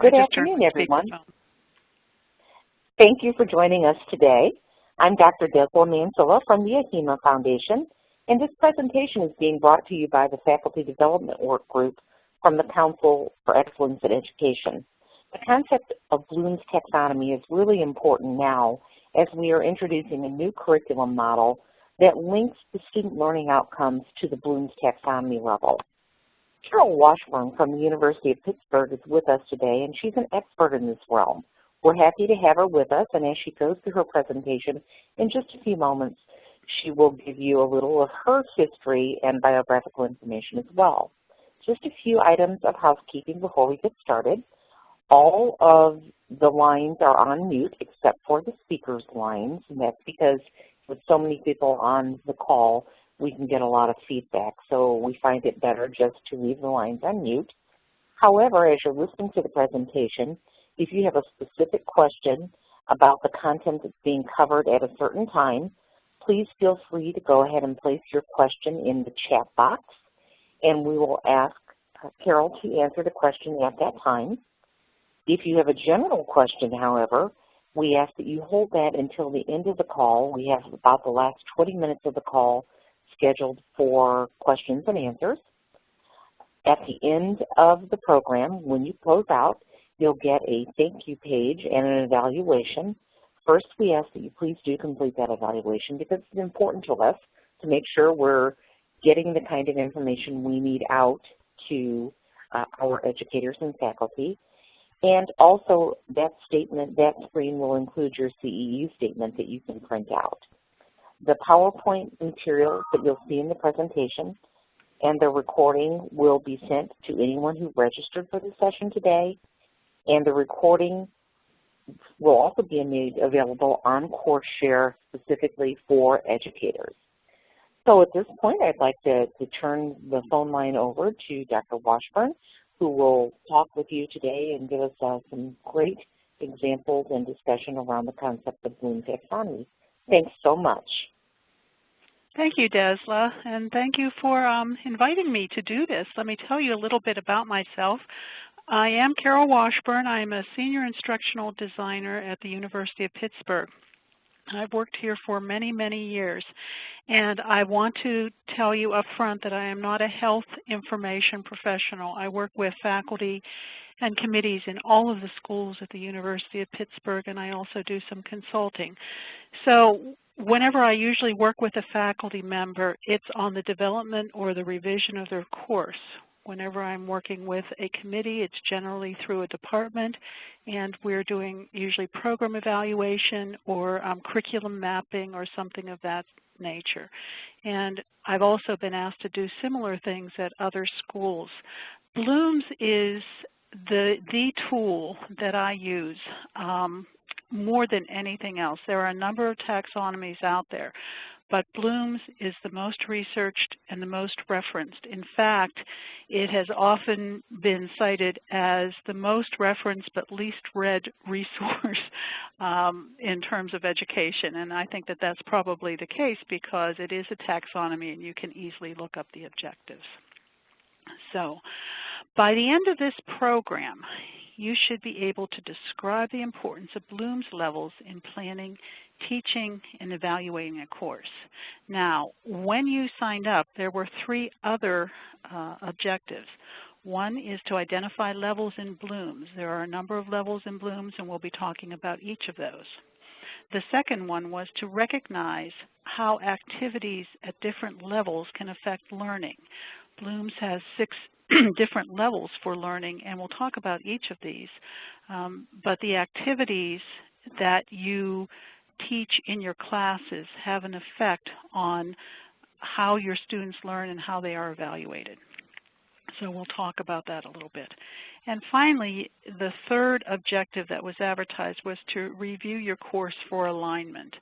Good afternoon, everyone. Thank you for joining us today. I'm Dr. Desla Mansilla from the AHIMA Foundation, and this presentation is being brought to you by the Faculty Development Work Group from the Council for Excellence in Education. The concept of Bloom's taxonomy is really important now as we are introducing a new curriculum model that links the student learning outcomes to the Bloom's taxonomy level. Carol Washburn from the University of Pittsburgh is with us today, and she's an expert in this realm. We're happy to have her with us, and as she goes through her presentation, in just a few moments, she will give you a little of her history and biographical information as well. Just a few items of housekeeping before we get started. All of the lines are on mute except for the speaker's lines, and that's because with so many people on the call, we can get a lot of feedback, so we find it better just to leave the lines on mute. However, as you're listening to the presentation, if you have a specific question about the content that's being covered at a certain time, please feel free to go ahead and place your question in the chat box, and we will ask Carol to answer the question at that time. If you have a general question, however, we ask that you hold that until the end of the call. We have about the last 20 minutes of the call scheduled for questions and answers. At the end of the program, when you close out, you'll get a thank you page and an evaluation. First, we ask that you please do complete that evaluation because it's important to us to make sure we're getting the kind of information we need out to our educators and faculty. And also, that statement, that screen will include your CEU statement that you can print out. The PowerPoint materials that you'll see in the presentation and the recording will be sent to anyone who registered for the session today, and the recording will also be made available on CourseShare specifically for educators. So at this point, I'd like to turn the phone line over to Dr. Washburn, who will talk with you today and give us some great examples and discussion around the concept of Bloom taxonomy. Thanks so much. Thank you, Desla, and thank you for inviting me to do this. Let me tell you a little bit about myself. I am Carol Washburn. I'm a senior instructional designer at the University of Pittsburgh. I've worked here for many, many years, and I want to tell you up front that I am not a health information professional. I work with faculty and committees in all of the schools at the University of Pittsburgh, and I also do some consulting. So whenever I usually work with a faculty member, it's on the development or the revision of their course. Whenever I'm working with a committee, it's generally through a department, and we're doing usually program evaluation or curriculum mapping or something of that nature. And I've also been asked to do similar things at other schools. Bloom's is the tool that I use more than anything else. There are a number of taxonomies out there, but Bloom's is the most researched and the most referenced. In fact, it has often been cited as the most referenced but least read resource in terms of education. And I think that that's probably the case because it is a taxonomy and you can easily look up the objectives. So by the end of this program, you should be able to describe the importance of Bloom's levels in planning, teaching, and evaluating a course. Now, when you signed up, there were three other objectives. One is to identify levels in Bloom's. There are a number of levels in Bloom's, and we'll be talking about each of those. The second one was to recognize how activities at different levels can affect learning. Bloom's has 6 different levels for learning, and we'll talk about each of these. But the activities that you teach in your classes have an effect on how your students learn and how they are evaluated. So we'll talk about that a little bit. And finally, the third objective that was advertised was to review your course for alignment.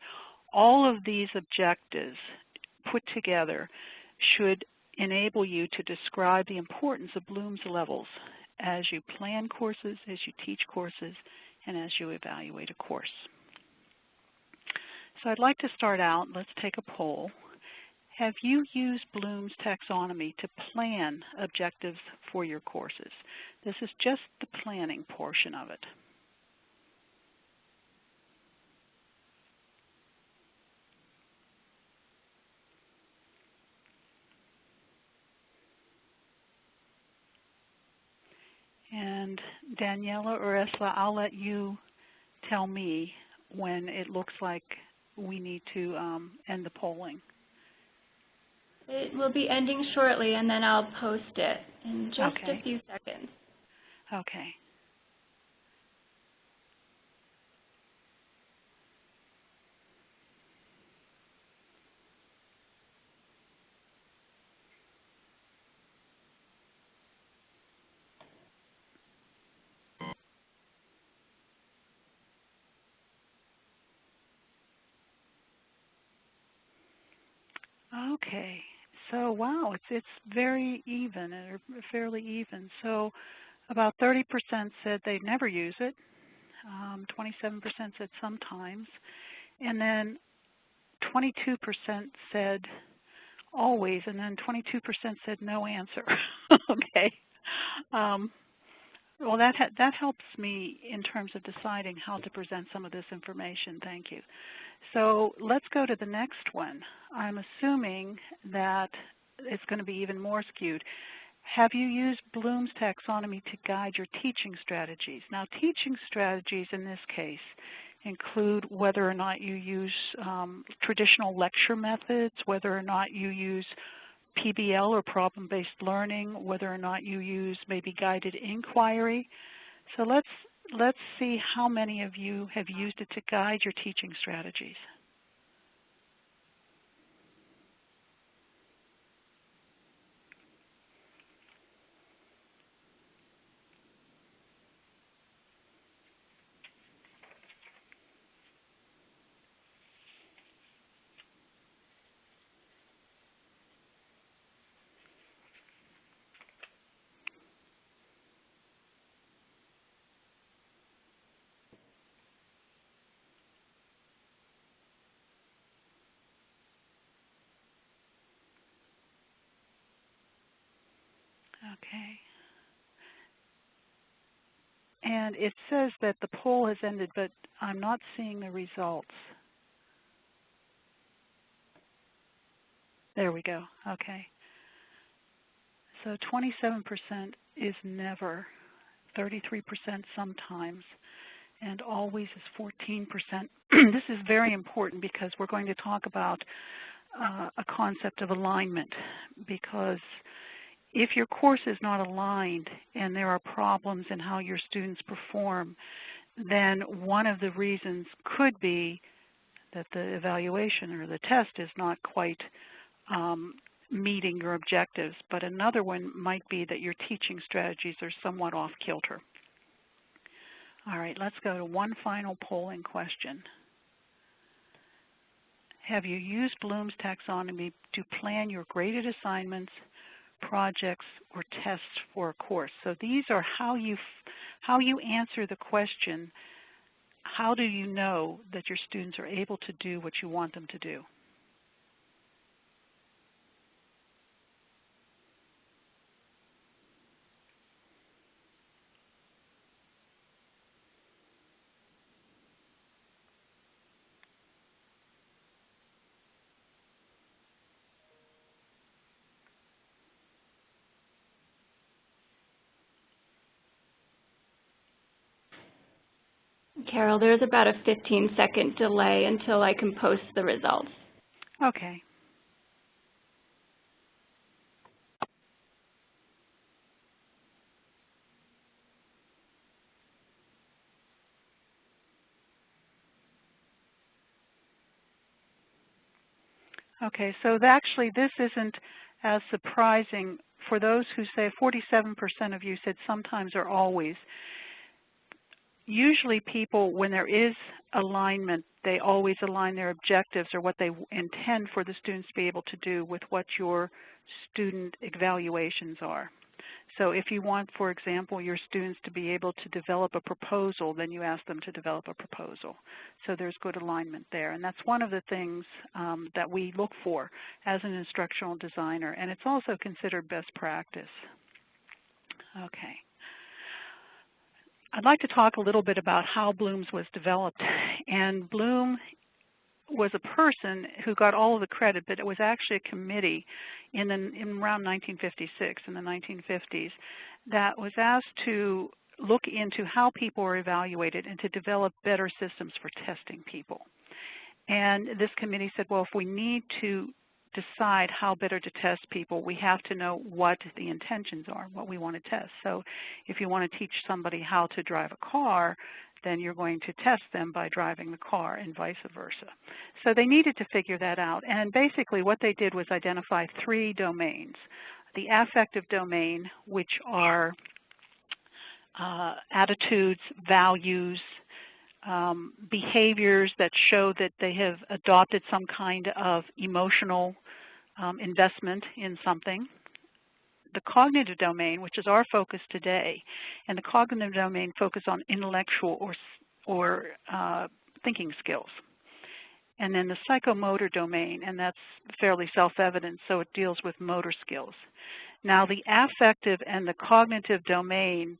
All of these objectives put together should enable you to describe the importance of Bloom's levels as you plan courses, as you teach courses, and as you evaluate a course. So I'd like to start out, let's take a poll. have you used Bloom's taxonomy to plan objectives for your courses? This is just the planning portion of it. And Daniela or Esla, I'll let you tell me when it looks like we need to end the polling. It will be ending shortly, and then I'll post it in just Okay. a few seconds. Okay. Okay, so wow, it's very even, or fairly even. So about 30% said they'd never use it, 27% said sometimes, and then 22% said always, and then 22% said no answer. Okay. Well, that helps me in terms of deciding how to present some of this information. Thank you. So let's go to the next one. I'm assuming that it's going to be even more skewed. Have you used Bloom's taxonomy to guide your teaching strategies? Now, teaching strategies in this case include whether or not you use traditional lecture methods, whether or not you use PBL or problem-based learning, whether or not you use maybe guided inquiry. So let's see how many of you have used it to guide your teaching strategies. Okay. And it says that the poll has ended, but I'm not seeing the results. There we go. Okay. So 27% is never, 33% sometimes, and always is 14%. This is very important because we're going to talk about a concept of alignment, because if your course is not aligned and there are problems in how your students perform, then one of the reasons could be that the evaluation or the test is not quite meeting your objectives, but another one might be that your teaching strategies are somewhat off kilter. All right, let's go to one final polling question. Have you used Bloom's taxonomy to plan your graded assignments, projects, or tests for a course? So these are how you answer the question, how do you know that your students are able to do what you want them to do? Carol, there's about a 15-second delay until I can post the results. Okay. Okay, so actually this isn't as surprising for those who say 47% of you said sometimes or always. Usually people, when there is alignment, they always align their objectives or what they intend for the students to be able to do with what your student evaluations are. So if you want, for example, your students to be able to develop a proposal, then you ask them to develop a proposal. So there's good alignment there. And that's one of the things that we look for as an instructional designer. And it's also considered best practice. Okay. I'd like to talk a little bit about how Bloom's was developed. And Bloom was a person who got all of the credit, but it was actually a committee in around 1956, in the 1950s, that was asked to look into how people are evaluated and to develop better systems for testing people. And this committee said, well, if we need to decide how better to test people, we have to know what the intentions are, what we want to test. So if you want to teach somebody how to drive a car, then you're going to test them by driving the car and vice versa. So they needed to figure that out. And basically what they did was identify 3 domains. The affective domain, which are attitudes, values, behaviors that show that they have adopted some kind of emotional investment in something. The cognitive domain, which is our focus today, and the cognitive domain focus on intellectual or thinking skills. And then the psychomotor domain, and that's fairly self-evident, so it deals with motor skills. Now the affective and the cognitive domain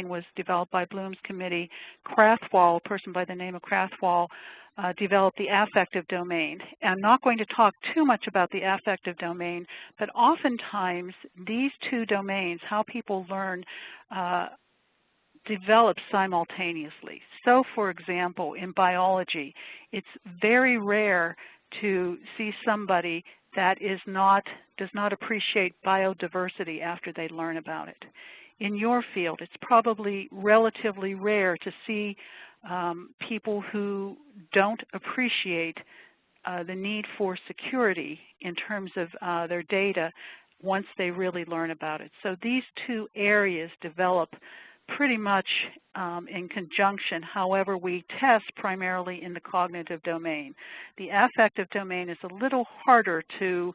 was developed by Bloom's committee. Krathwohl, a person by the name of Krathwohl, developed the affective domain. I'm not going to talk too much about the affective domain, but oftentimes these 2 domains, how people learn, develop simultaneously. So for example, in biology, it's very rare to see somebody that does not appreciate biodiversity after they learn about it. In your field, it's probably relatively rare to see people who don't appreciate the need for security in terms of their data once they really learn about it. So these 2 areas develop pretty much in conjunction. However, we test primarily in the cognitive domain. The affective domain is a little harder to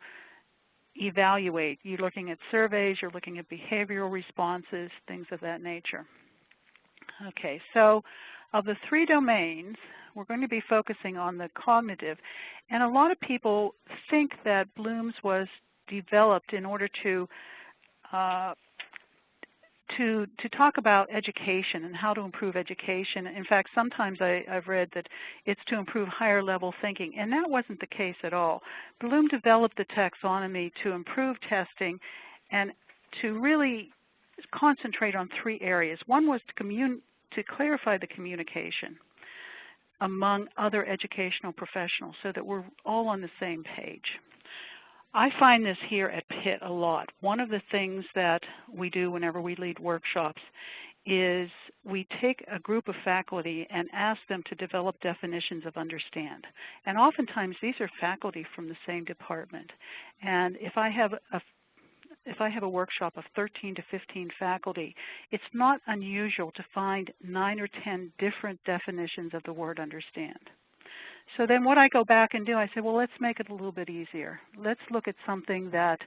evaluate. You're looking at surveys, you're looking at behavioral responses, things of that nature. Okay, so of the 3 domains, we're going to be focusing on the cognitive. And a lot of people think that Bloom's was developed in order to talk about education and how to improve education. In fact, sometimes I've read that it's to improve higher level thinking, and that wasn't the case at all. Bloom developed the taxonomy to improve testing and to really concentrate on 3 areas. One was to clarify the communication among other educational professionals so that we're all on the same page. I find this here at Pitt a lot. One of the things that we do whenever we lead workshops is we take a group of faculty and ask them to develop definitions of understand. And oftentimes these are faculty from the same department. And if I have a workshop of 13 to 15 faculty, it's not unusual to find 9 or 10 different definitions of the word understand. So then what I go back and do, I say, well, let's make it a little bit easier. Let's look at something that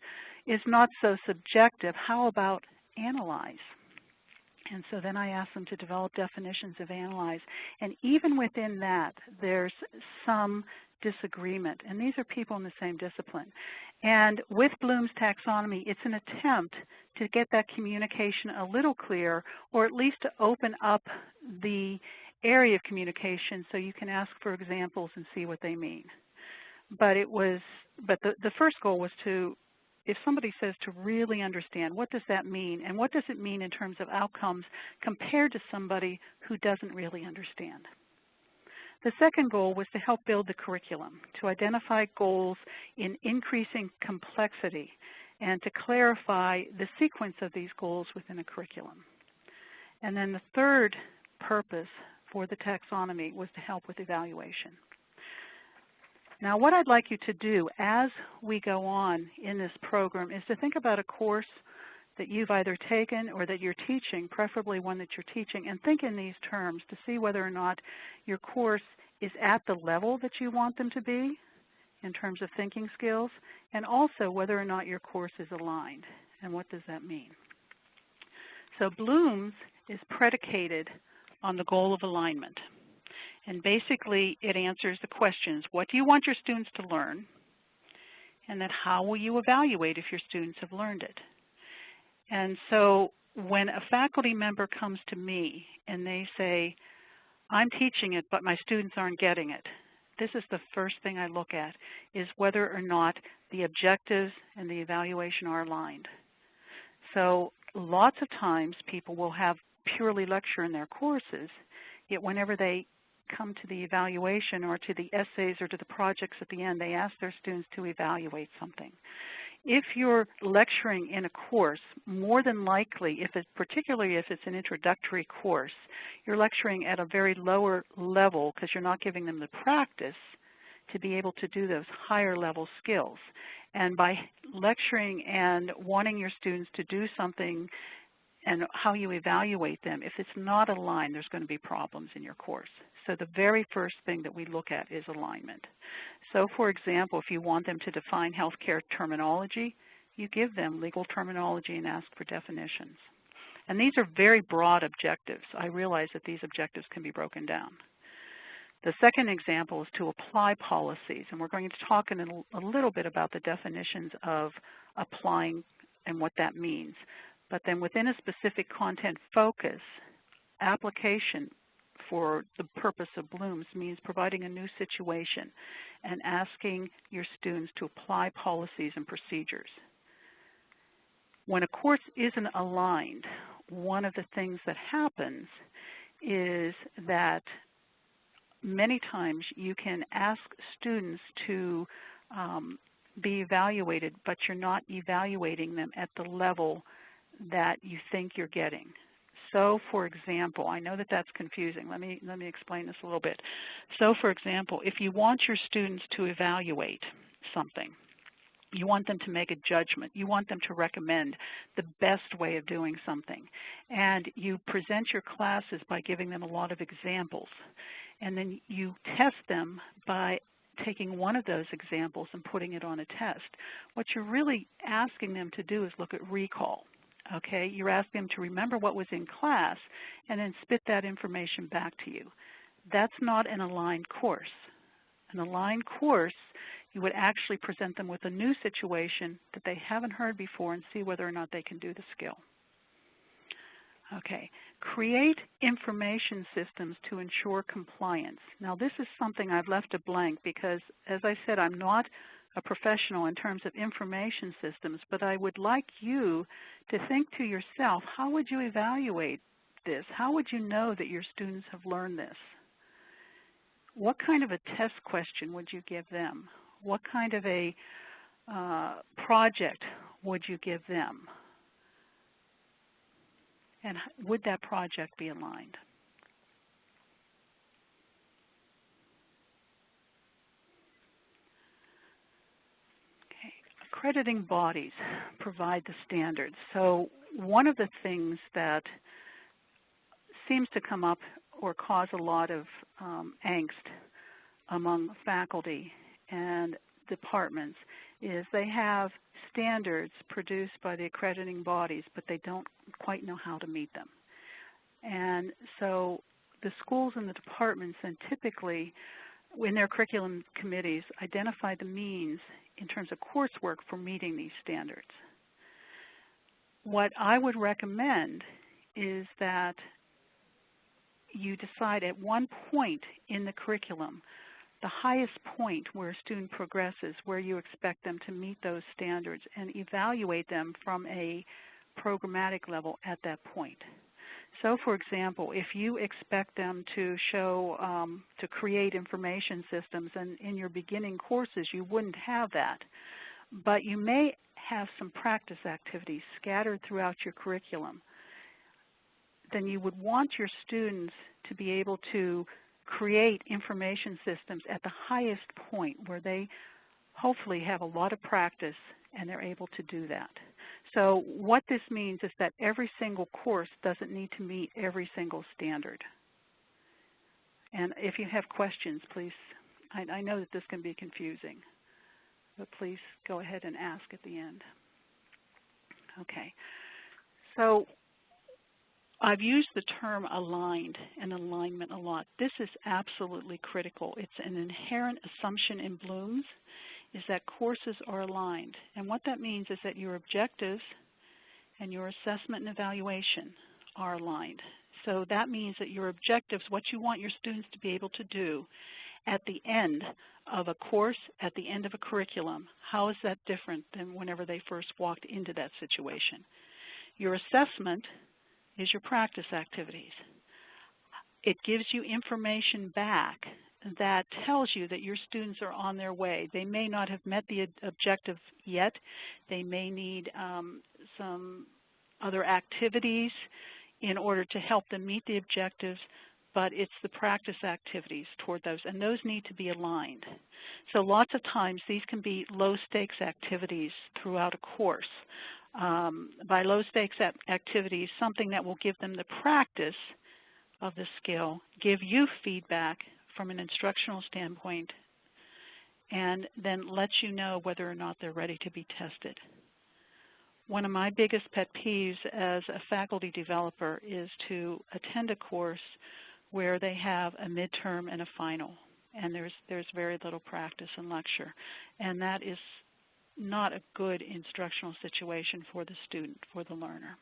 is not so subjective. How about analyze? And so then I ask them to develop definitions of analyze. And even within that, there's some disagreement. And these are people in the same discipline. And with Bloom's taxonomy, it's an attempt to get that communication a little clearer, or at least to open up the area of communication so you can ask for examples and see what they mean. But the first goal was to, if somebody says to really understand, what does that mean? And what does it mean in terms of outcomes compared to somebody who doesn't really understand? The second goal was to help build the curriculum, to identify goals in increasing complexity and to clarify the sequence of these goals within a curriculum. And then the third purpose for the taxonomy was to help with evaluation. Now, what I'd like you to do as we go on in this program is to think about a course that you've either taken or that you're teaching, preferably one that you're teaching, and think in these terms to see whether or not your course is at the level that you want them to be in terms of thinking skills, and also whether or not your course is aligned. And what does that mean? So Bloom's is predicated on the goal of alignment. And basically, it answers the questions, what do you want your students to learn? And then how will you evaluate if your students have learned it? And so when a faculty member comes to me and they say, I'm teaching it, but my students aren't getting it, this is the first thing I look at, is whether or not the objectives and the evaluation are aligned. So lots of times people will have purely lecture in their courses, yet whenever they come to the evaluation or to the essays or to the projects at the end, they ask their students to evaluate something. If you're lecturing in a course, more than likely, particularly if it's an introductory course, you're lecturing at a very lower level because you're not giving them the practice to be able to do those higher level skills. And by lecturing and wanting your students to do something and how you evaluate them, if it's not aligned, there's going to be problems in your course. So the very first thing that we look at is alignment. So for example, if you want them to define healthcare terminology, you give them legal terminology and ask for definitions. And these are very broad objectives. I realize that these objectives can be broken down. The second example is to apply policies, and we're going to talk in a little bit about the definitions of applying and what that means. But then within a specific content focus, application for the purpose of Bloom's means providing a new situation and asking your students to apply policies and procedures. When a course isn't aligned, one of the things that happens is that many times you can ask students to be evaluated, but you're not evaluating them at the level that you think you're getting. So, for example, I know that that's confusing. Let me explain this a little bit. So, for example, if you want your students to evaluate something, you want them to make a judgment, you want them to recommend the best way of doing something, and you present your classes by giving them a lot of examples, and then you test them by taking one of those examples and putting it on a test. What you're really asking them to do is look at recall. Okay, you're asking them to remember what was in class and then spit that information back to you. That's not an aligned course. An aligned course, you would actually present them with a new situation that they haven't heard before and see whether or not they can do the skill. Okay, create information systems to ensure compliance. Now this is something I've left a blank because, as I said, I'm not a professional in terms of information systems, but I would like you to think to yourself, how would you evaluate this? How would you know that your students have learned this? What kind of a test question would you give them? What kind of a project would you give them? And would that project be aligned? Accrediting bodies provide the standards. So one of the things that seems to come up or cause a lot of angst among faculty and departments is they have standards produced by the accrediting bodies, but they don't quite know how to meet them. And so the schools and the departments then typically, in their curriculum committees, identify the means in terms of coursework for meeting these standards. What I would recommend is that you decide at one point in the curriculum, the highest point where a student progresses, where you expect them to meet those standards, and evaluate them from a programmatic level at that point. So, for example, if you expect them to show, to create information systems, and in your beginning courses you wouldn't have that, but you may have some practice activities scattered throughout your curriculum, then you would want your students to be able to create information systems at the highest point where they hopefully have a lot of practice and they're able to do that. So what this means is that every single course doesn't need to meet every single standard. And if you have questions, please, I know that this can be confusing, but please go ahead and ask at the end. Okay. So I've used the term aligned and alignment a lot. This is absolutely critical. It's an inherent assumption in Bloom's is that courses are aligned. And what that means is that your objectives and your assessment and evaluation are aligned. So that means that your objectives, what you want your students to be able to do at the end of a course, at the end of a curriculum, how is that different than whenever they first walked into that situation? Your assessment is your practice activities. It gives you information back that tells you that your students are on their way. They may not have met the objective yet. They may need some other activities in order to help them meet the objectives, but it's the practice activities toward those, and those need to be aligned. So lots of times these can be low-stakes activities throughout a course. By low-stakes activities, something that will give them the practice of the skill, give you feedback from an instructional standpoint, and then let you know whether or not they're ready to be tested. One of my biggest pet peeves as a faculty developer is to attend a course where they have a midterm and a final, and there's very little practice and lecture, and that is not a good instructional situation for the student, for the learner.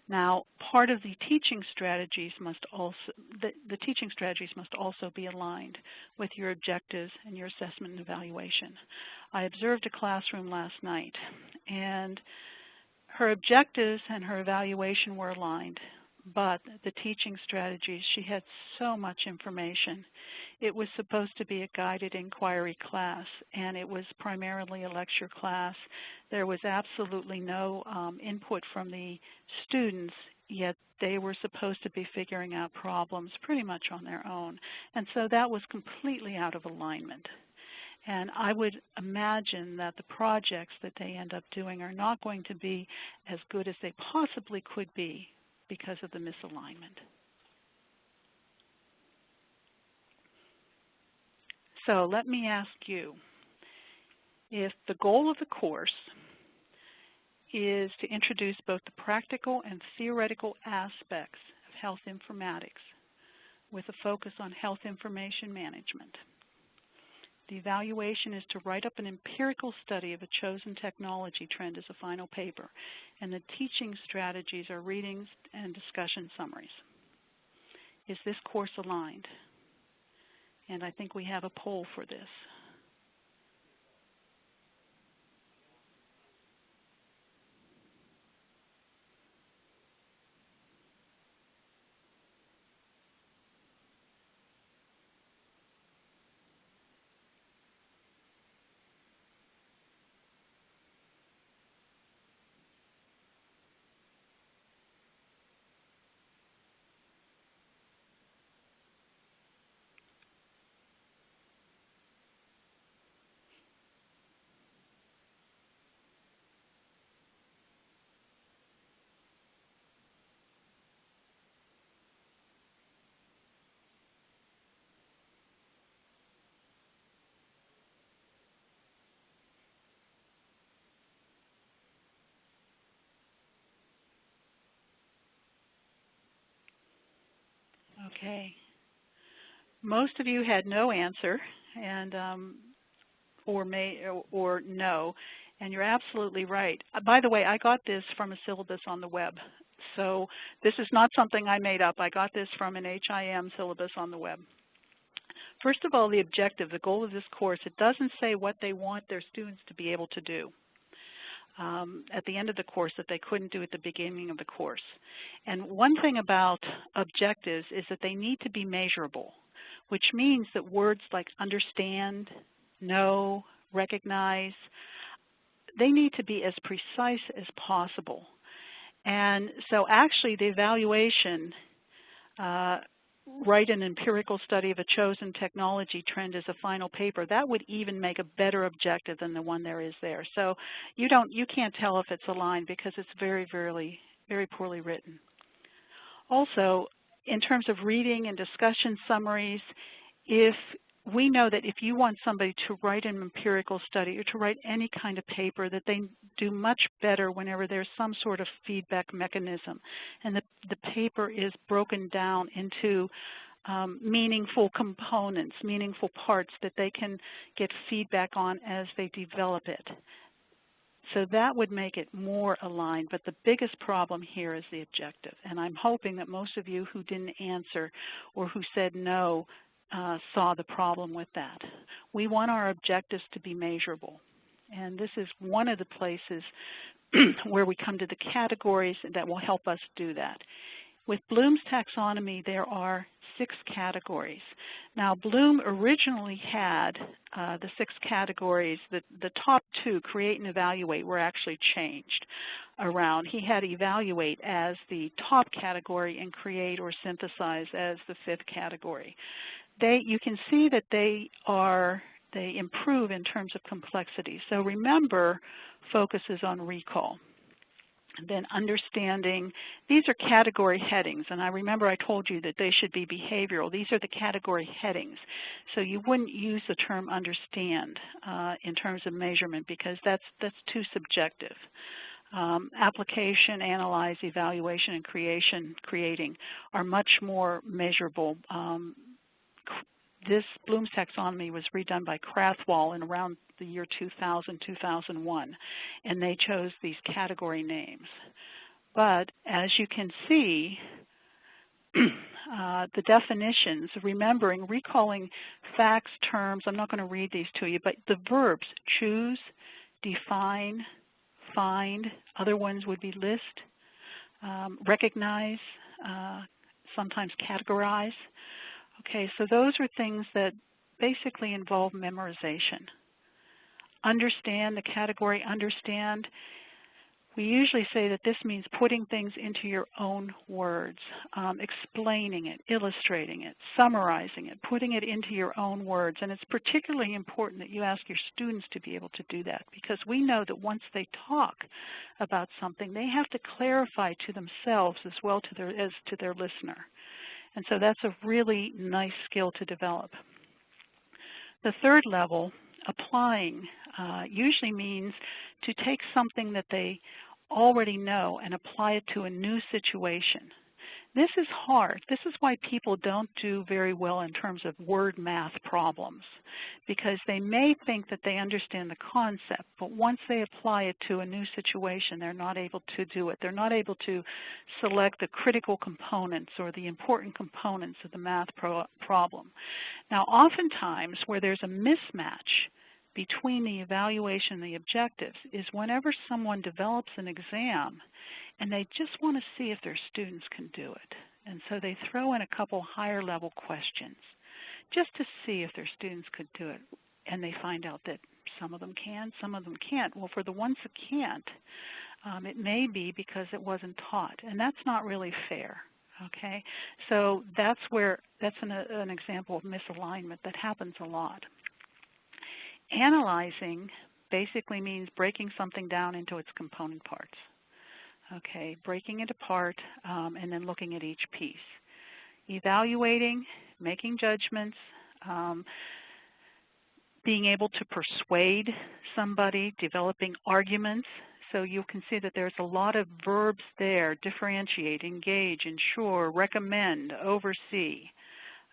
Now, part of the teaching strategies must also, the teaching strategies must also be aligned with your objectives and your assessment and evaluation. I observed a classroom last night, and her objectives and her evaluation were aligned, but the teaching strategies, she had so much information. It was supposed to be a guided inquiry class, and it was primarily a lecture class. There was absolutely no input from the students, yet they were supposed to be figuring out problems pretty much on their own. And so that was completely out of alignment. And I would imagine that the projects that they end up doing are not going to be as good as they possibly could be because of the misalignment. So let me ask you, if the goal of the course is to introduce both the practical and theoretical aspects of health informatics with a focus on health information management, the evaluation is to write up an empirical study of a chosen technology trend as a final paper, and the teaching strategies are readings and discussion summaries. Is this course aligned? And I think we have a poll for this. Okay. Most of you had no answer, and or no, and you're absolutely right. By the way, I got this from a syllabus on the web, so this is not something I made up. I got this from an HIM syllabus on the web. First of all, the objective, the goal of this course, it doesn't say what they want their students to be able to do at the end of the course that they couldn't do at the beginning of the course. And one thing about objectives is that they need to be measurable, which means that words like understand, know, recognize, they need to be as precise as possible. And so actually the evaluation, write an empirical study of a chosen technology trend as a final paper, that would even make a better objective than the one there is there. So you can't tell if it's aligned because it's very poorly written. Also, in terms of reading and discussion summaries, if we know that if you want somebody to write an empirical study or to write any kind of paper, that they do much better whenever there's some sort of feedback mechanism, and the paper is broken down into meaningful components, meaningful parts that they can get feedback on as they develop it. So that would make it more aligned, but the biggest problem here is the objective. And I'm hoping that most of you who didn't answer or who said no saw the problem with that. We want our objectives to be measurable. And this is one of the places where we come to the categories that will help us do that. With Bloom's taxonomy, there are 6 categories. Now, Bloom originally had the 6 categories. The top 2, create and evaluate, were actually changed around. He had evaluate as the top category and create or synthesize as the 5th category. You can see that they improve in terms of complexity. So remember, focuses on recall. And then understanding, these are category headings, and I remember I told you that they should be behavioral. These are the category headings. So you wouldn't use the term understand in terms of measurement because that's too subjective. Application, analyze, evaluation, and creating are much more measurable. This Bloom's taxonomy was redone by Krathwohl in around the year 2000, 2001, and they chose these category names. But as you can see, the definitions, remembering, recalling facts, terms, I'm not going to read these to you, but the verbs, choose, define, find, other ones would be list, recognize, sometimes categorize. Okay, so those are things that basically involve memorization. Understand, the category understand, we usually say that this means putting things into your own words, explaining it, illustrating it, summarizing it, putting it into your own words. And it's particularly important that you ask your students to be able to do that because we know that once they talk about something, they have to clarify to themselves as well as to their listener. And so that's a really nice skill to develop. The third level, applying, usually means to take something that they already know and apply it to a new situation. This is hard. This is why people don't do very well in terms of word math problems, because they may think that they understand the concept, but once they apply it to a new situation, they're not able to do it. They're not able to select the critical components or the important components of the math problem. Now, oftentimes where there's a mismatch between the evaluation and the objectives is whenever someone develops an exam and they just want to see if their students can do it. And so they throw in a couple higher level questions just to see if their students could do it. And they find out that some of them can, some of them can't. Well, for the ones that can't, it may be because it wasn't taught. And that's not really fair. Okay? So that's an example of misalignment that happens a lot. Analyzing basically means breaking something down into its component parts. Okay, breaking it apart and then looking at each piece. Evaluating, making judgments, being able to persuade somebody, developing arguments. So you can see that there's a lot of verbs there: differentiate, engage, ensure, recommend, oversee.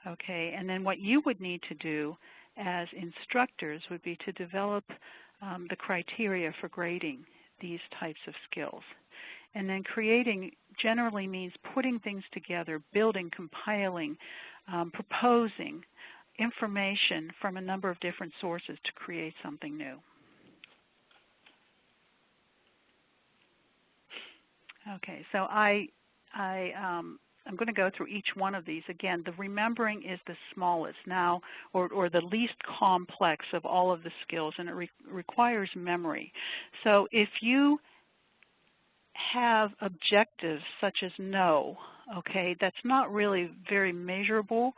Okay, and then what you would need to do as instructors would be to develop the criteria for grading these types of skills. And then creating generally means putting things together, building, compiling, proposing information from a number of different sources to create something new. Okay, so I'm going to go through each one of these. Again, the remembering is the smallest now, or the least complex of all of the skills, and it requires memory. So if you have objectives such as no, okay, that's not really very measurable,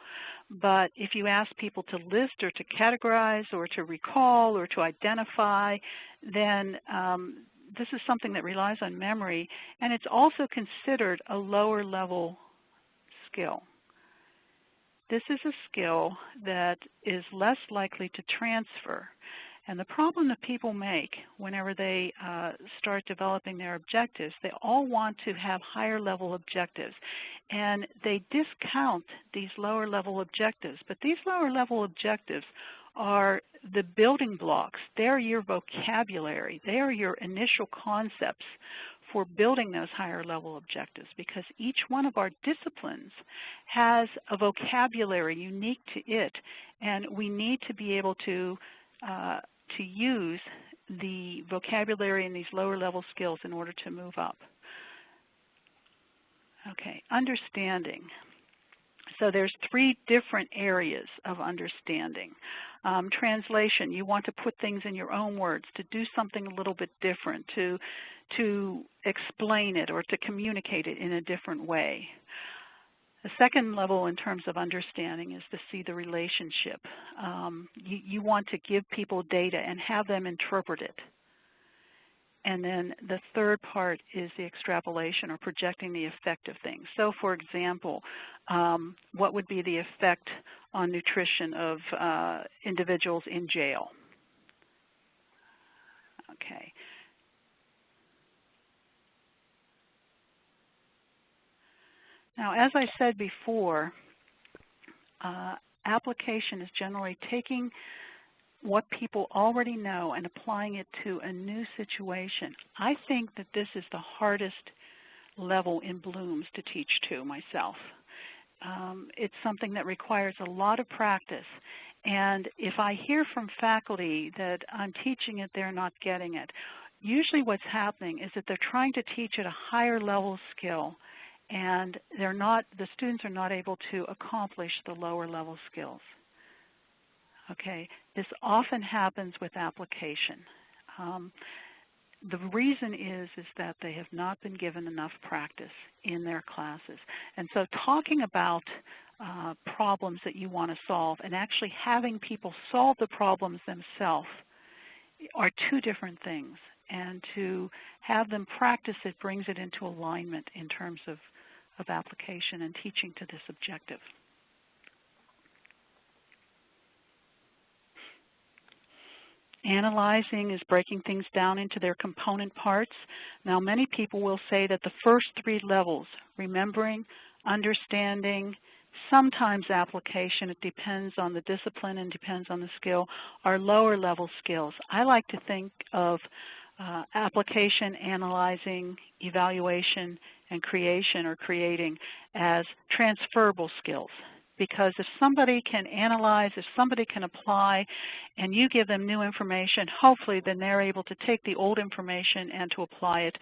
but if you ask people to list or to categorize or to recall or to identify, then this is something that relies on memory, and it's also considered a lower level skill. this is a skill that is less likely to transfer. And the problem that people make whenever they start developing their objectives, they all want to have higher level objectives. And they discount these lower level objectives. But these lower level objectives are the building blocks. They're your vocabulary. They are your initial concepts for building those higher level objectives, because each one of our disciplines has a vocabulary unique to it, and we need to be able to use the vocabulary in these lower level skills in order to move up. Okay, understanding. So there's 3 different areas of understanding. Translation, you want to put things in your own words, to do something a little bit different, to explain it or to communicate it in a different way. The second level in terms of understanding is to see the relationship. You want to give people data and have them interpret it. And then the third part is the extrapolation, or projecting the effect of things. So for example, what would be the effect on nutrition of individuals in jail? Okay. Now, as I said before, application is generally taking what people already know and applying it to a new situation. I think that this is the hardest level in Bloom's to teach to myself. It's something that requires a lot of practice. And if I hear from faculty that I'm teaching it, they're not getting it, usually what's happening is that they're trying to teach at a higher level skill, and the students are not able to accomplish the lower level skills. Okay, this often happens with application. The reason is that they have not been given enough practice in their classes. And so talking about problems that you want to solve and actually having people solve the problems themselves are 2 different things. And to have them practice it brings it into alignment in terms of application and teaching to this objective. Analyzing is breaking things down into their component parts. Now, many people will say that the first 3 levels, remembering, understanding, sometimes application, it depends on the discipline and depends on the skill, are lower level skills. I like to think of application, analyzing, evaluation, and creation or creating as transferable skills. Because if somebody can analyze, if somebody can apply, and you give them new information, hopefully then they're able to take the old information and to apply it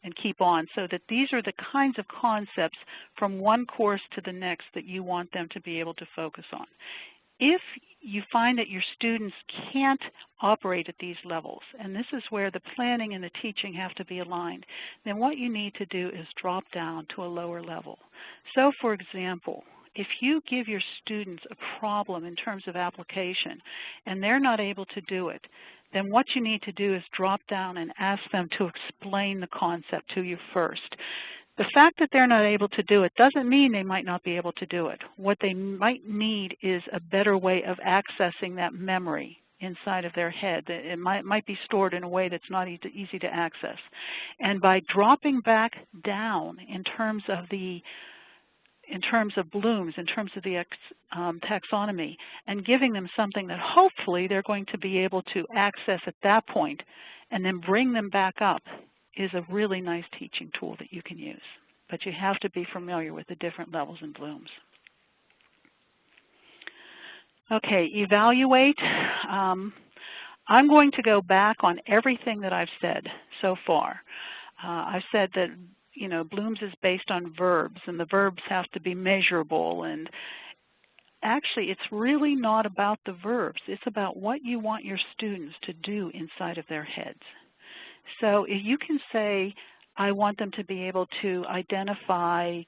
and keep on. So that these are the kinds of concepts from one course to the next that you want them to be able to focus on. If you find that your students can't operate at these levels, and this is where the planning and the teaching have to be aligned, then what you need to do is drop down to a lower level. So for example, if you give your students a problem in terms of application and they're not able to do it, then what you need to do is drop down and ask them to explain the concept to you first. The fact that they're not able to do it doesn't mean they might not be able to do it. What they might need is a better way of accessing that memory inside of their head. It might be stored in a way that's not easy to access. And by dropping back down in terms of Bloom's, in terms of the taxonomy, and giving them something that hopefully they're going to be able to access at that point and then bring them back up, is a really nice teaching tool that you can use. But you have to be familiar with the different levels in Bloom's. Okay, evaluate. I'm going to go back on everything that I've said so far. I've said that Bloom's is based on verbs, and the verbs have to be measurable. And actually, it's really not about the verbs. It's about what you want your students to do inside of their heads. So if you can say, I want them to be able to identify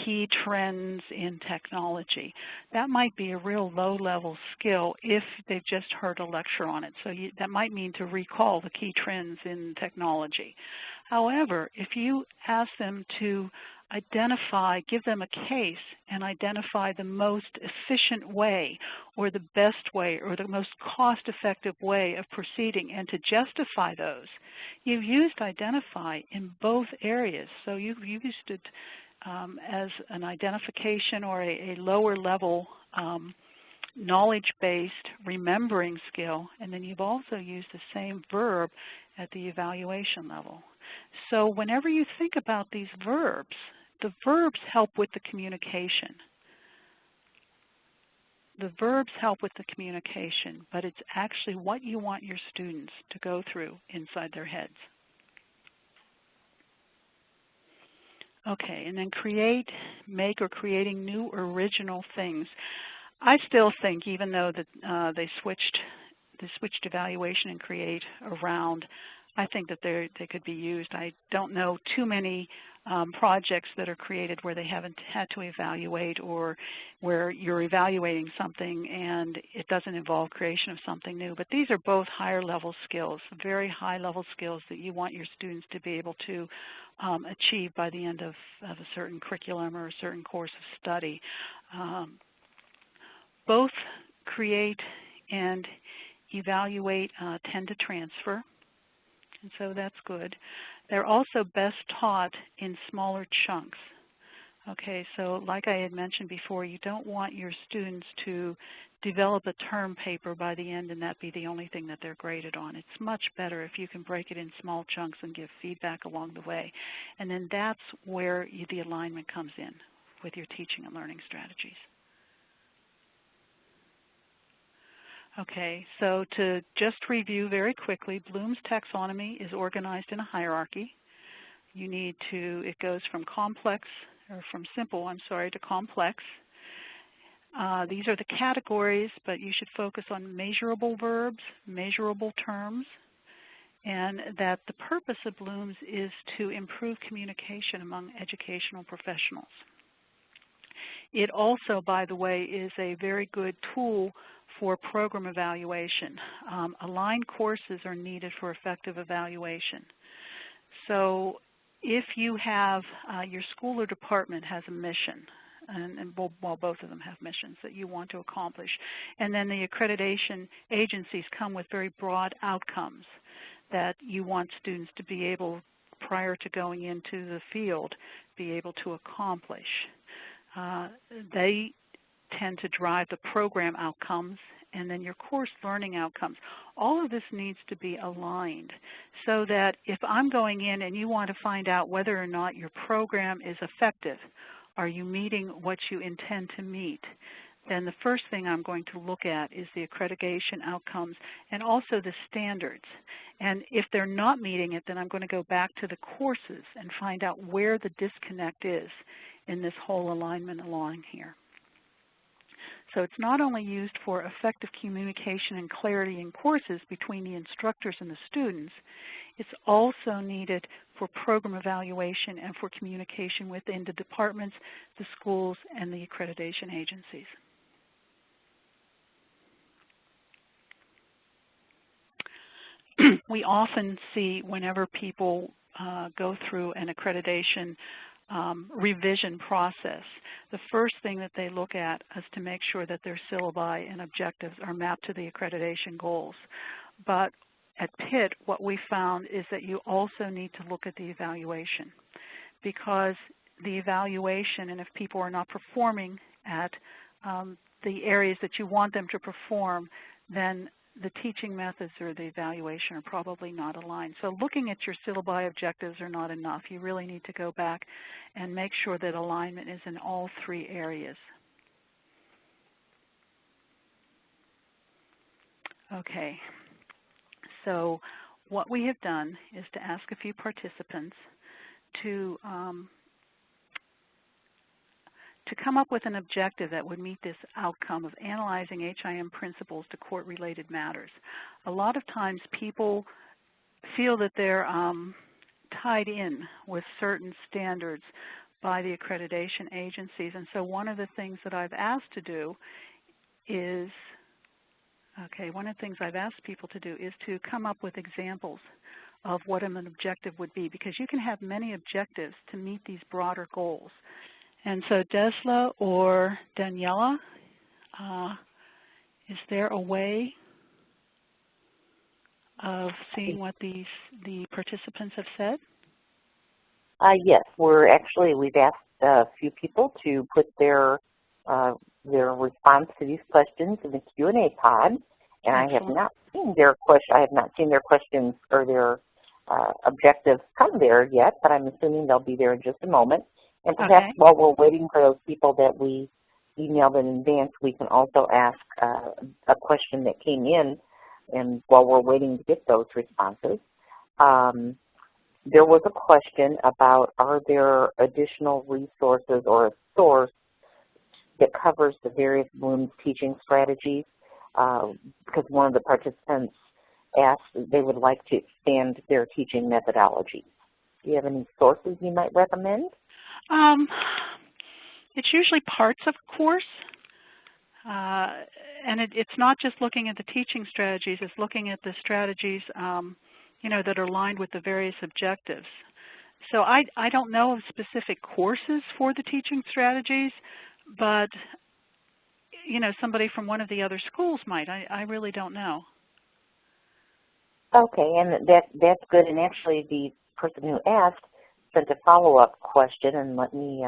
key trends in technology, that might be a real low-level skill if they've just heard a lecture on it. So that might mean to recall the key trends in technology. However, if you ask them to identify, give them a case and identify the most efficient way or the best way or the most cost-effective way of proceeding and to justify those, you've used identify in both areas. So you've used it as an identification or a lower level knowledge-based remembering skill, and then you've also used the same verb at the evaluation level. So whenever you think about these verbs, the verbs help with the communication. The verbs help with the communication, but it's actually what you want your students to go through inside their heads. Okay, and then create, make, or creating new original things. I still think, even though that they switched evaluation and create around, I think that they could be used. I don't know too many projects that are created where they haven't had to evaluate, or where you're evaluating something and it doesn't involve creation of something new. But these are both higher level skills, very high level skills that you want your students to be able to achieve by the end of a certain curriculum or a certain course of study. Both create and evaluate tend to transfer, and so that's good. They're also best taught in smaller chunks. Okay, so like I had mentioned before, you don't want your students to develop a term paper by the end and that be the only thing that they're graded on. It's much better if you can break it in small chunks and give feedback along the way. And then that's where the alignment comes in with your teaching and learning strategies. Okay, so to just review very quickly, Bloom's taxonomy is organized in a hierarchy. You need to, it goes from simple, to complex. These are the categories, but you should focus on measurable verbs, measurable terms, and that the purpose of Bloom's is to improve communication among educational professionals. It also, by the way, is a very good tool for program evaluation. Aligned courses are needed for effective evaluation. So if you have, your school or department has a mission, and both of them have missions that you want to accomplish, and then the accreditation agencies come with very broad outcomes that you want students to be able, prior to going into the field, be able to accomplish. They tend to drive the program outcomes and then your course learning outcomes. All of this needs to be aligned so that if I'm going in and you want to find out whether or not your program is effective, are you meeting what you intend to meet, then the first thing I'm going to look at is the accreditation outcomes and also the standards. And if they're not meeting it, then I'm going to go back to the courses and find out where the disconnect is in this whole alignment along here. So it's not only used for effective communication and clarity in courses between the instructors and the students, it's also needed for program evaluation and for communication within the departments, the schools, and the accreditation agencies. We often see whenever people go through an accreditation revision process, the first thing that they look at is to make sure that their syllabi and objectives are mapped to the accreditation goals. But at Pitt, what we found is that you also need to look at the evaluation, because the evaluation, and if people are not performing at the areas that you want them to perform, then the teaching methods or the evaluation are probably not aligned. So looking at your syllabi objectives are not enough. You really need to go back and make sure that alignment is in all three areas. Okay, so what we have done is to ask a few participants to come up with an objective that would meet this outcome of analyzing HIM principles to court-related matters. A lot of times people feel that they're tied in with certain standards by the accreditation agencies, and so one of the things that I've asked to do is, one of the things I've asked people to do is to come up with examples of what an objective would be, because you can have many objectives to meet these broader goals. And so Desla or Daniela, is there a way of seeing what the participants have said? Yes, we've asked a few people to put their response to these questions in the Q&A pod, and I have not seen their questions or their objectives come there yet, but I'm assuming they'll be there in just a moment. And perhaps while we're waiting for those people that we emailed in advance, we can also ask a question that came in, and while we're waiting to get those responses. There was a question about, are there additional resources or a source that covers the various Bloom's teaching strategies? Because one of the participants asked they would like to expand their teaching methodology. Do you have any sources you might recommend? It's usually parts of a course, and it's not just looking at the teaching strategies, it's looking at the strategies that are aligned with the various objectives. So I don't know of specific courses for the teaching strategies, but somebody from one of the other schools might. I really don't know. Okay, and that's good. And actually, the person who asked sent a follow-up question, and let me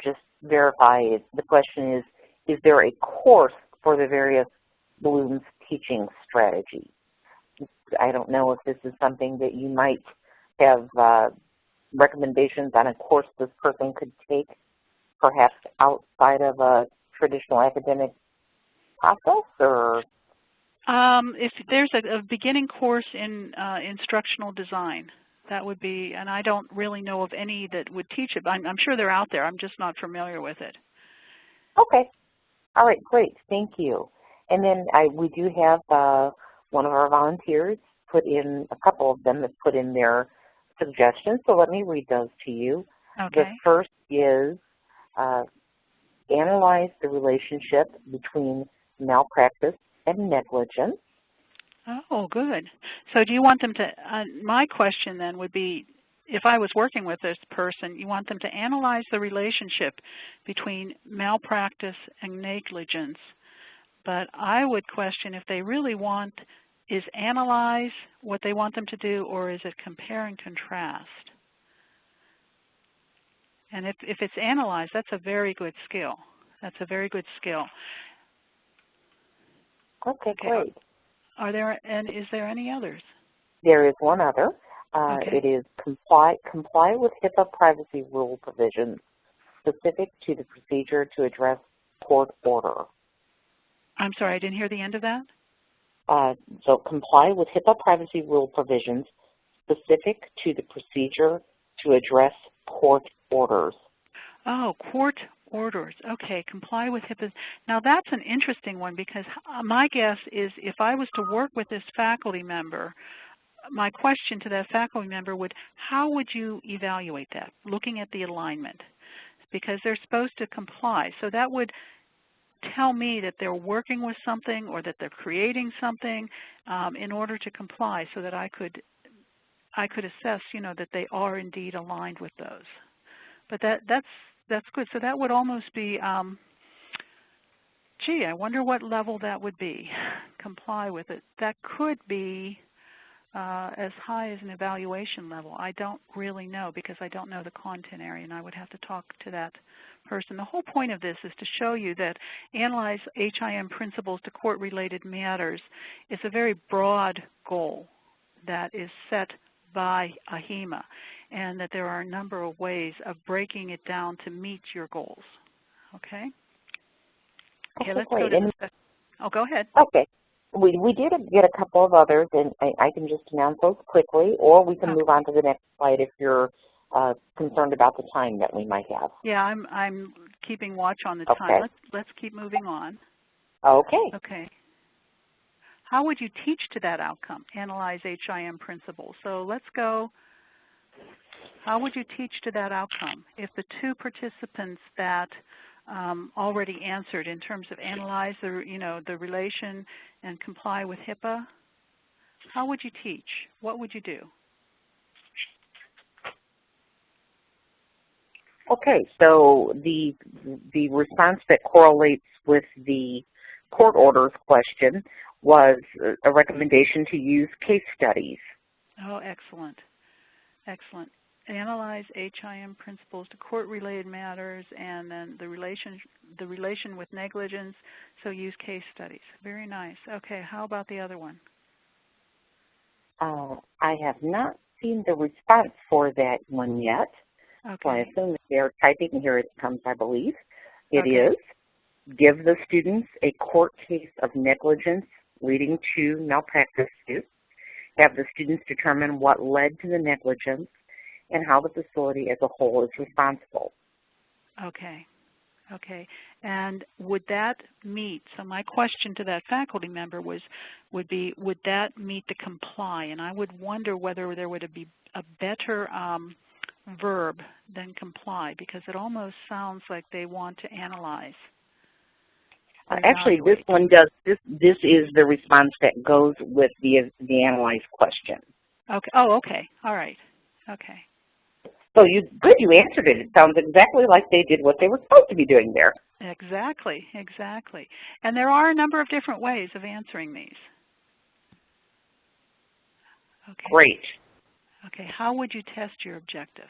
just verify it. The question is there a course for the various Bloom's teaching strategies? I don't know if this is something that you might have recommendations on a course this person could take, perhaps outside of a traditional academic process, or? If there's a beginning course in instructional design, that would be, and I don't really know of any that would teach it, but I'm sure they're out there. I'm just not familiar with it. Okay. All right, great. Thank you. And then we do have one of our volunteers put in, a couple of them that put in their suggestions, so let me read those to you. Okay. The first is analyze the relationship between malpractice and negligence. Oh, good. So do you want them to, my question then would be, if I was working with this person, you want them to analyze the relationship between malpractice and negligence. But I would question if they really want, is analyze what they want them to do, or is it compare and contrast? And if it's analyze, that's a very good skill. That's a very good skill. Okay, great. Is there any others? There is one other. Okay. It is comply with HIPAA privacy rule provisions specific to the procedure to address court order. I'm sorry, I didn't hear the end of that. So comply with HIPAA privacy rule provisions specific to the procedure to address court orders. Oh, court orders. Okay, comply with HIPAA. Now that's an interesting one, because my guess is if I was to work with this faculty member, my question to that faculty member would, how would you evaluate that, looking at the alignment? Because they're supposed to comply. So that would tell me that they're working with something or that they're creating something in order to comply, so that I could assess, that they are indeed aligned with those. But that's good. So that would almost be, gee, I wonder what level that would be, comply with it. That could be as high as an evaluation level. I don't really know, because I don't know the content area, and I would have to talk to that person. The whole point of this is to show you that analyze HIM principles to court-related matters is a very broad goal that is set by AHIMA, and that there are a number of ways of breaking it down to meet your goals. Okay? Okay, let's go to the second. Oh, go ahead. Okay. We did get a couple of others, and I can just announce those quickly, or we can move on to the next slide if you're concerned about the time that we might have. Yeah, I'm keeping watch on the time. Let's keep moving on. Okay. Okay. How would you teach to that outcome? Analyze HIM principles. So let's go. How would you teach to that outcome? If the two participants that already answered in terms of analyze the relation and comply with HIPAA, how would you teach? What would you do? Okay, so the response that correlates with the court orders question was a recommendation to use case studies. Oh, excellent. Excellent. Analyze HIM principles to court-related matters, and then the relation with negligence, so use case studies. Very nice. Okay, how about the other one? I have not seen the response for that one yet. Okay. So I assume that they're typing. Here it comes, I believe. It Okay. is, give the students a court case of negligence leading to malpractice suit. Have the students determine what led to the negligence and how the facility as a whole is responsible. Okay. Okay. And would that meet, so my question to that faculty member would be, would that meet the comply? And I would wonder whether there would be a better verb than comply, because it almost sounds like they want to analyze. Actually, this one does, this is the response that goes with the analyzed question. Okay. Oh, okay. All right. Okay. So you answered it. It sounds exactly like they did what they were supposed to be doing there. Exactly, exactly. And there are a number of different ways of answering these. Okay. Great. Okay, how would you test your objective?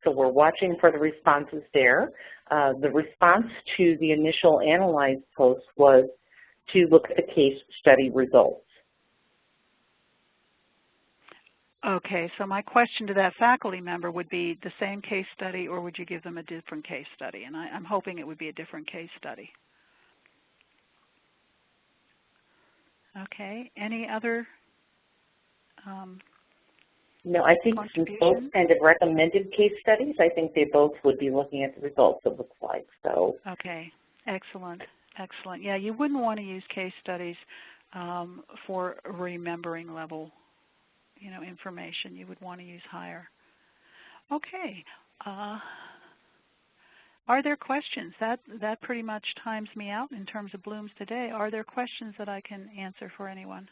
So we're watching for the responses there. The response to the initial analyzed post was to look at the case study results. Okay, so my question to that faculty member would be the same case study, or would you give them a different case study? And I'm hoping it would be a different case study. Okay, any other No, I think since both kind of recommended case studies, I think they both would be looking at the results, it looks like. So. Okay, excellent, excellent. Yeah, you wouldn't want to use case studies for remembering level, information. You would want to use higher. Okay. Are there questions? That pretty much times me out in terms of Blooms today. Are there questions that I can answer for anyone?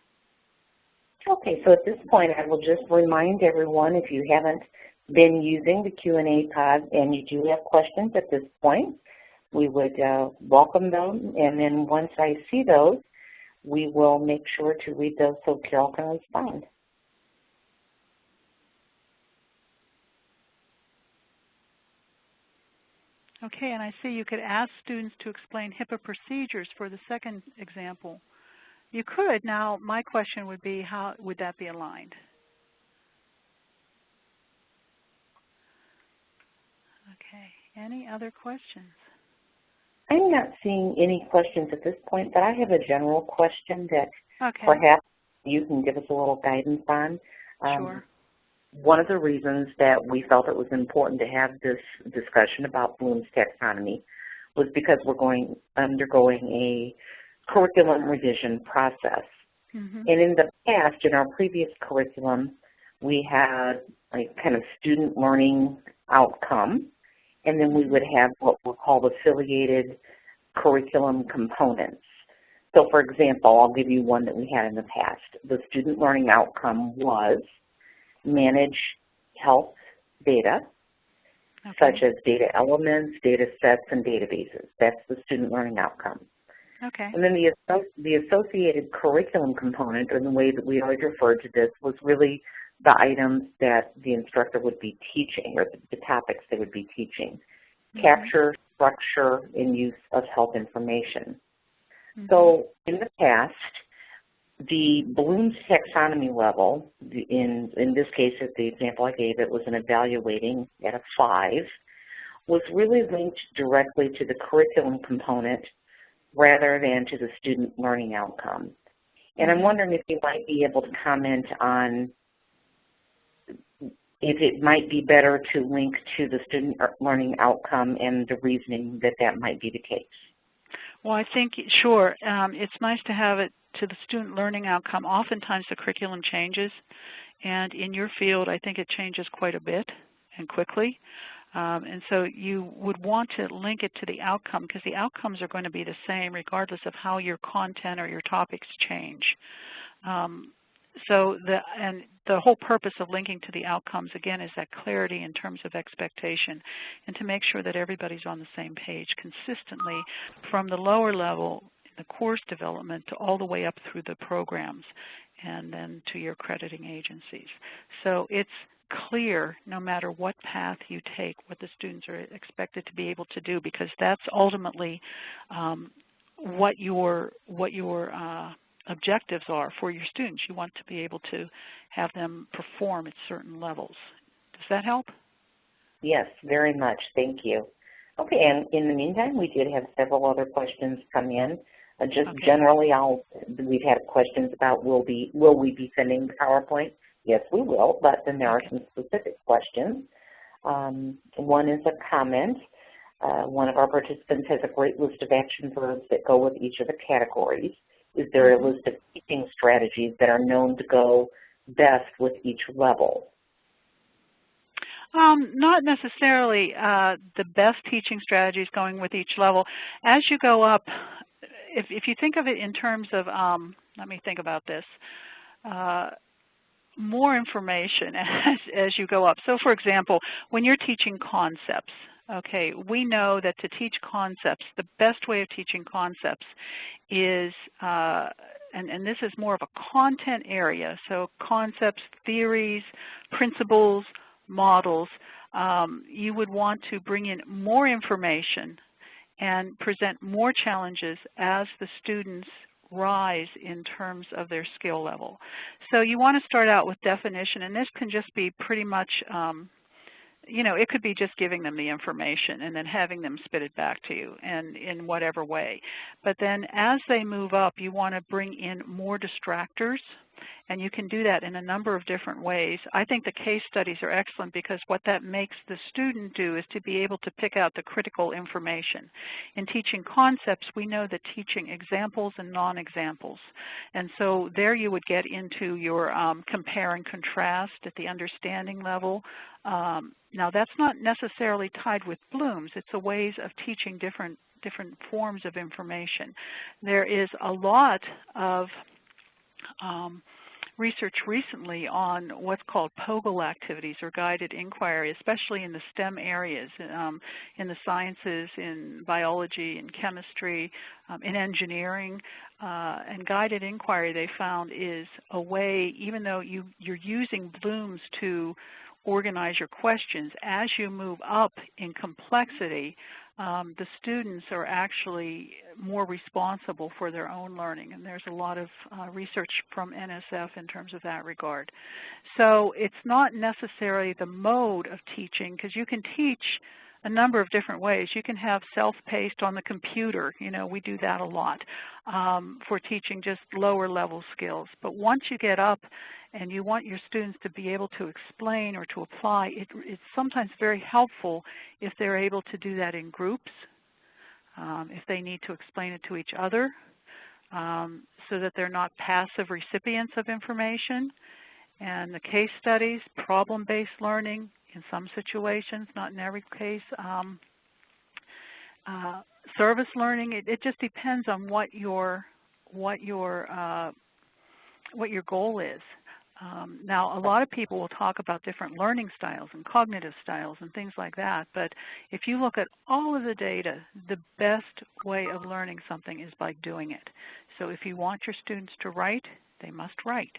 Okay, so at this point, I will just remind everyone, if you haven't been using the Q&A pod and you do have questions at this point, we would welcome them. And then once I see those, we will make sure to read those so Carol can respond. Okay, and I see you could ask students to explain HIPAA procedures for the second example. You could. Now, my question would be, how would that be aligned? Okay, any other questions? I'm not seeing any questions at this point, but I have a general question that okay. Perhaps you can give us a little guidance on. Sure. One of the reasons that we felt it was important to have this discussion about Bloom's taxonomy was because we're undergoing a curriculum revision process. Mm-hmm. And in the past, in our previous curriculum, we had like kind of student learning outcome, and then we would have what were called affiliated curriculum components. So for example, I'll give you one that we had in the past. The student learning outcome was manage health data, such as data elements, data sets, and databases. That's the student learning outcome. Okay. And then the associated curriculum component, or the way that we always referred to this, was really the items that the instructor would be teaching, or the topics they would be teaching. Mm-hmm. Capture, structure, and use of health information. Mm-hmm. So in the past, the Bloom's taxonomy level, in this case, at the example I gave, it was an evaluating at a 5, was really linked directly to the curriculum component rather than to the student learning outcome. And I'm wondering if you might be able to comment on if it might be better to link to the student learning outcome and the reasoning that that might be the case. Well, I think, sure, it's nice to have it to the student learning outcome. Oftentimes the curriculum changes, and in your field I think it changes quite a bit, and quickly. And so you would want to link it to the outcome, because the outcomes are going to be the same regardless of how your content or your topics change. So the whole purpose of linking to the outcomes, again, is that clarity in terms of expectation, and to make sure that everybody's on the same page consistently from the lower level, the course development, to all the way up through the programs and then to your accrediting agencies. So it's clear, no matter what path you take, what the students are expected to be able to do, because that's ultimately what your objectives are for your students. You want to be able to have them perform at certain levels. Does that help? Yes, very much. Thank you. Okay, and in the meantime, we did have several other questions come in. Generally, we've had questions about will we be sending the PowerPoint? Yes, we will, but then there are some specific questions. One is a comment. One of our participants has a great list of action verbs that go with each of the categories. Is there a list of teaching strategies that are known to go best with each level? Not necessarily the best teaching strategies going with each level. As you go up, if you think of it in terms of, let me think about this, more information as you go up. So for example, when you're teaching concepts, okay, we know that to teach concepts, the best way of teaching concepts is, and this is more of a content area, so concepts, theories, principles, models, you would want to bring in more information and present more challenges as the students rise in terms of their skill level. So you want to start out with definition, and this can just be pretty much, you know, it could be just giving them the information and then having them spit it back to you and in whatever way. But then as they move up, you want to bring in more distractors, and you can do that in a number of different ways. I think the case studies are excellent, because what that makes the student do is to be able to pick out the critical information. In teaching concepts, we know that teaching examples and non-examples. And so there you would get into your compare and contrast at the understanding level. Now that's not necessarily tied with Bloom's. It's a ways of teaching different forms of information. There is a lot of research recently on what's called POGIL activities, or guided inquiry, especially in the STEM areas, in the sciences, in biology, in chemistry, in engineering. And guided inquiry, they found, is a way, even though you're using Bloom's to organize your questions, as you move up in complexity, the students are actually more responsible for their own learning, and there's a lot of research from NSF in terms of that regard. So it's not necessarily the mode of teaching, because you can teach a number of different ways. You can have self-paced on the computer. You know, we do that a lot for teaching just lower level skills. But once you get up and you want your students to be able to explain or to apply, it's sometimes very helpful if they're able to do that in groups, if they need to explain it to each other, so that they're not passive recipients of information. And the case studies, problem-based learning in some situations, not in every case, service learning. It just depends on what your goal is. Now, a lot of people will talk about different learning styles and cognitive styles and things like that, but if you look at all of the data, the best way of learning something is by doing it. So if you want your students to write, they must write.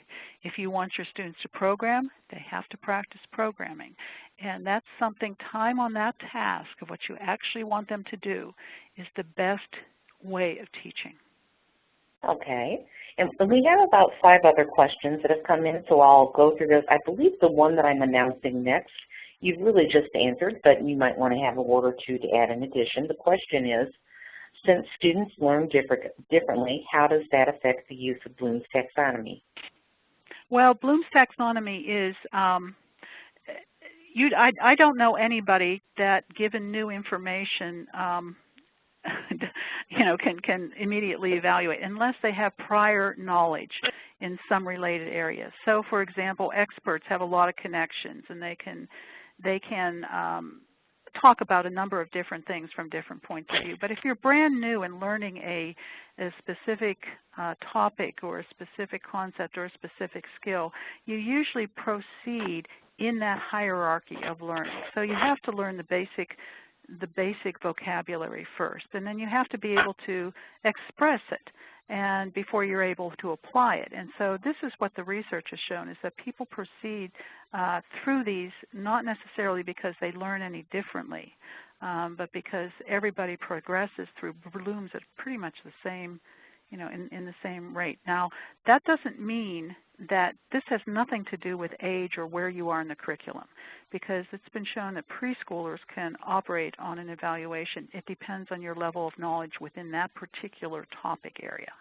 If you want your students to program, they have to practice programming. And that's something, time on that task of what you actually want them to do is the best way of teaching. Okay. And we have about 5 other questions that have come in, so I'll go through those. I believe the one that I'm announcing next, you've really just answered, but you might want to have a word or two to add in addition. The question is, since students learn differently, how does that affect the use of Bloom's taxonomy? Well, Bloom's taxonomy is, I don't know anybody that, given new information, you know, can immediately evaluate unless they have prior knowledge in some related areas. So, for example, experts have a lot of connections, and they can they can talk about a number of different things from different points of view. But if you're brand new and learning a specific topic or a specific concept or a specific skill, you usually proceed in that hierarchy of learning. So you have to learn the basic vocabulary first, and then you have to be able to express it and before you're able to apply it. And so this is what the research has shown, is that people proceed through these not necessarily because they learn any differently, but because everybody progresses through blooms at pretty much the same, in the same rate. Now, that doesn't mean that this has nothing to do with age or where you are in the curriculum, because it's been shown that preschoolers can operate on an evaluation. It depends on your level of knowledge within that particular topic area.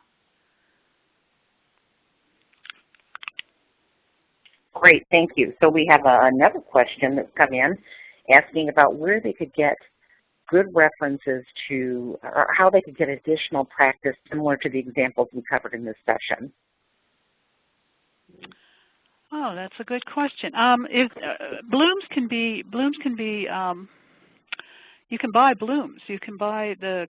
Great, thank you. So we have another question that's come in asking about where they could get good references to, or how they could get additional practice similar to the examples we covered in this session. Oh, that's a good question. Blooms can be, you can buy blooms. You can buy the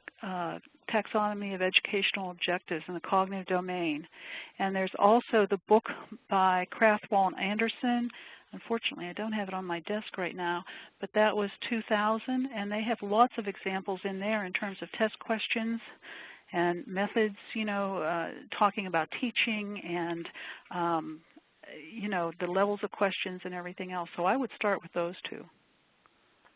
taxonomy of educational objectives in the cognitive domain. And there's also the book by Crathwell and Anderson. Unfortunately, I don't have it on my desk right now, but that was 2000, and they have lots of examples in there in terms of test questions and methods, talking about teaching and, the levels of questions and everything else. So I would start with those two.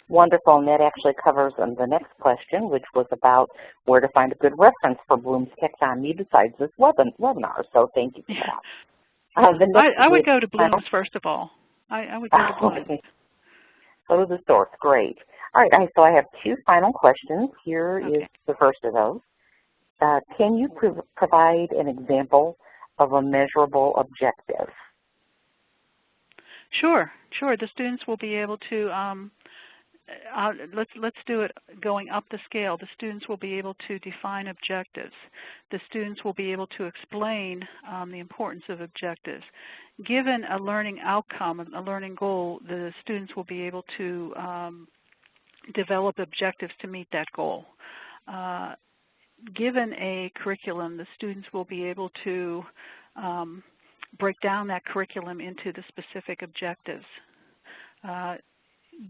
Wonderful, and that actually covers the next question, which was about where to find a good reference for Bloom's taxonomy besides this webinar. So thank you for that. I would go to Bloom's first of all. I would go to Bloom's. Okay. Go to the source, great. All right, so I have two final questions. Here is the first of those. Can you provide an example of a measurable objective? Sure. The students will be able to, let's do it going up the scale. The students will be able to define objectives. The students will be able to explain the importance of objectives. Given a learning outcome, a learning goal, the students will be able to develop objectives to meet that goal. Given a curriculum, the students will be able to break down that curriculum into the specific objectives.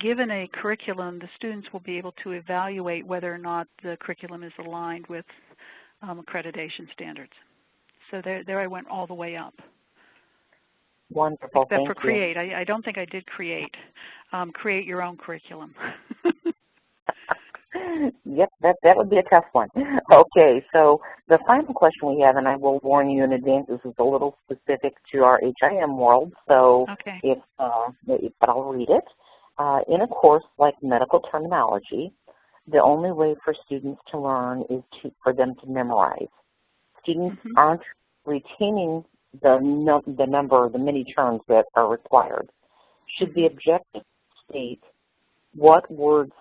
Given a curriculum, the students will be able to evaluate whether or not the curriculum is aligned with accreditation standards. So there I went all the way up. Wonderful, Except for create. I don't think I did create. Create your own curriculum. Yep, that would be a tough one. Okay, so the final question we have, and I will warn you in advance, this is a little specific to our HIM world, so but I'll read it. In a course like medical terminology, the only way for students to learn is for them to memorize. Students aren't retaining the many terms that are required. Should the objective state what words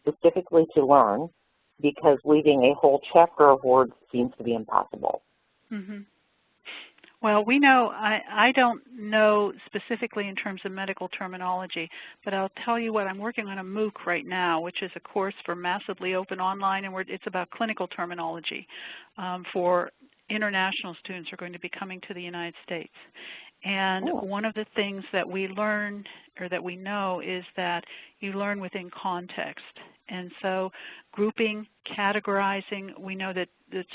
specifically to learn, because leaving a whole chapter of words seems to be impossible? Well, we know, I don't know specifically in terms of medical terminology, but I'll tell you what, I'm working on a MOOC right now, which is a course for massively open online, and it's about clinical terminology for international students who are going to be coming to the United States. And one of the things that we learn, or that we know, is that you learn within context. And so grouping, categorizing, we know that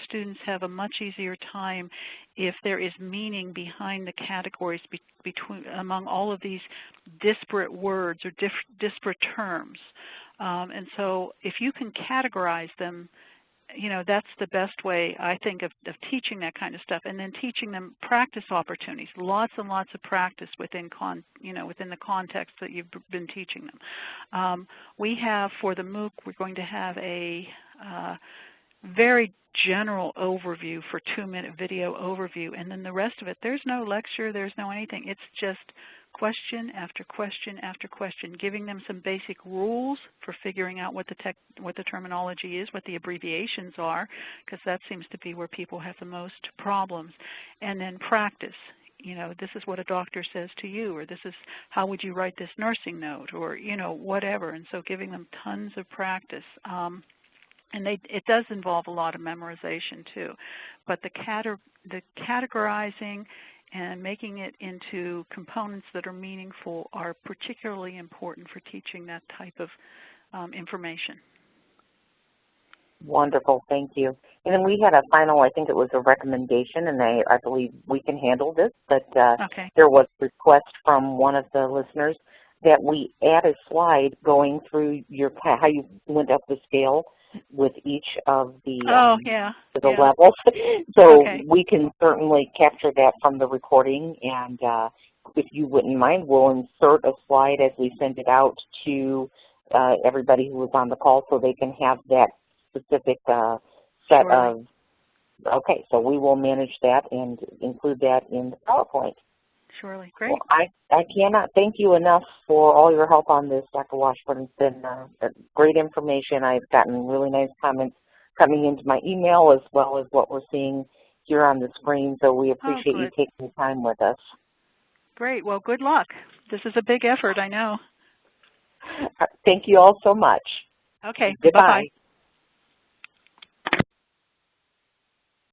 students have a much easier time if there is meaning behind the categories among all of these disparate words or disparate terms. And so if you can categorize them, that's the best way, I think, of teaching that kind of stuff, and then teaching them practice opportunities, lots and lots of practice within the context that you've been teaching them. We have, for the MOOC, we're going to have a very general overview for 2-minute video overview, and then the rest of it, there's no lecture, there's no anything. It's just question after question after question, giving them some basic rules for figuring out what the terminology is, what the abbreviations are, because that seems to be where people have the most problems, and then practice. you know, this is what a doctor says to you, or this is how would you write this nursing note, or, you know, whatever. And so giving them tons of practice. And it does involve a lot of memorization too. But the categorizing and making it into components that are meaningful are particularly important for teaching that type of information. Wonderful, thank you. And then we had a final, I think it was a recommendation, and I believe we can handle this, but Okay. there was a request from one of the listeners that we add a slide going through how you went up the scale with each of the, levels. So we can certainly capture that from the recording, and if you wouldn't mind, we'll insert a slide as we send it out to everybody who was on the call so they can have that specific set of, okay, so we will manage that and include that in the PowerPoint. Surely, great. Well, I cannot thank you enough for all your help on this, Dr. Washburn. It's been great information. I've gotten really nice comments coming into my email as well as what we're seeing here on the screen, so we appreciate you taking the time with us. Great. Well, good luck. This is a big effort, I know. Thank you all so much. Okay. Goodbye. Bye-bye.